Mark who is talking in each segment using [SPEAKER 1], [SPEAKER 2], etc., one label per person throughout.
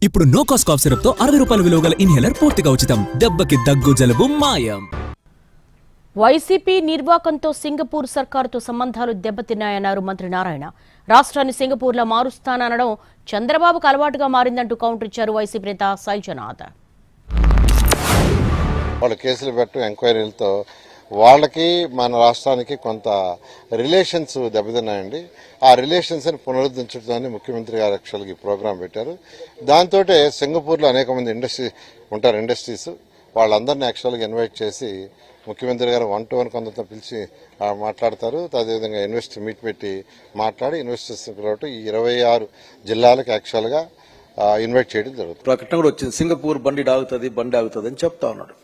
[SPEAKER 1] ఇప్పుడు no cost cough syrup తో 60 రూపాయల విలువ గల ఇన్హేలర్ పూర్తిగా ఉచితం. దెబ్బకి దగ్గు జలుబు మాయం.
[SPEAKER 2] వైసీపీ నిర్వాకంతో సింగపూర్ సర్కారుతో సంబంధాలు దెబ్బతిన్నాయన్నారు మంత్రి నారాయణ. రాష్ట్రాన్ని సింగపూర్లో మారుస్తాననడం చంద్రబాబుకు అలవాటుగా మారిందంటూ కౌంటర్ ఇచ్చారు వైసీపీ నేత సైజనాథ్.
[SPEAKER 3] వాళ్ళ కేసులు పెట్టు ఎంక్వైరీలతో వాళ్ళకి మన రాష్ట్రానికి కొంత రిలేషన్స్ దెబ్బతిన్నాయండి. ఆ రిలేషన్స్ని పునరుద్ధరించడాన్ని ముఖ్యమంత్రి గారు యాక్చువల్గా ఈ ప్రోగ్రాం పెట్టారు. దాంతో సింగపూర్లో అనేక మంది ఇండస్ట్రీస్ వాళ్ళందరినీ యాక్చువల్గా ఇన్వైట్ చేసి ముఖ్యమంత్రి గారు 1-to-1 కొంత పిలిచి మాట్లాడతారు. అదేవిధంగా ఇన్వెస్టర్ మీట్ పెట్టి మాట్లాడి ఇన్వెస్టర్స్ ఈ 26 జిల్లాలకు యాక్చువల్గా ఇన్వైట్ చేయడం జరుగుతుంది.
[SPEAKER 4] ప్రకటన కూడా వచ్చింది, సింగపూర్ బండి ఆగుతుంది అని చెప్తా ఉన్నాడు.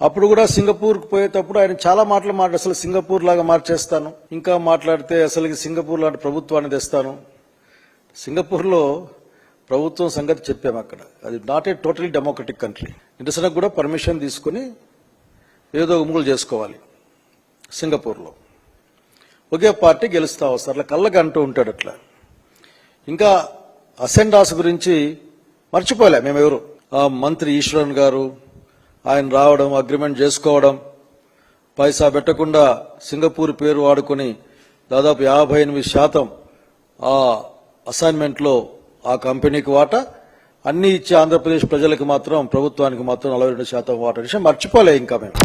[SPEAKER 4] అప్పుడు కూడా సింగపూర్కి పోయేటప్పుడు ఆయన చాలా మాటలు అసలు సింగపూర్ లాగా మార్చేస్తాను, ఇంకా మాట్లాడితే అసలు సింగపూర్ లాంటి ప్రభుత్వాన్ని తెస్తాను. సింగపూర్లో ప్రభుత్వం సంగతి చెప్పాము. అక్కడ అది not a totally democratic country. నిరసనకు కూడా పర్మిషన్ తీసుకుని ఏదో ఉమ్ములు చేసుకోవాలి. సింగపూర్లో ఒకే పార్టీ గెలుస్తా వస్తారు, అట్లా కళ్ళకి అంటూ ఉంటాడు. అట్లా ఇంకా అసెండాస్ గురించి మర్చిపోలే మేమెవరు. ఆ మంత్రి ఈశ్వరన్ గారు ఆయన రావడం, అగ్రిమెంట్ చేసుకోవడం, పైసా పెట్టకుండా సింగపూర్ పేరు వాడుకొని దాదాపు 58% ఆ అసైన్మెంట్లో ఆ కంపెనీకి వాటా అన్ని ఇచ్చి ఆంధ్రప్రదేశ్ ప్రజలకు మాత్రం, ప్రభుత్వానికి మాత్రం 42% వాటా విషయం మర్చిపోలే ఇంకా మేము.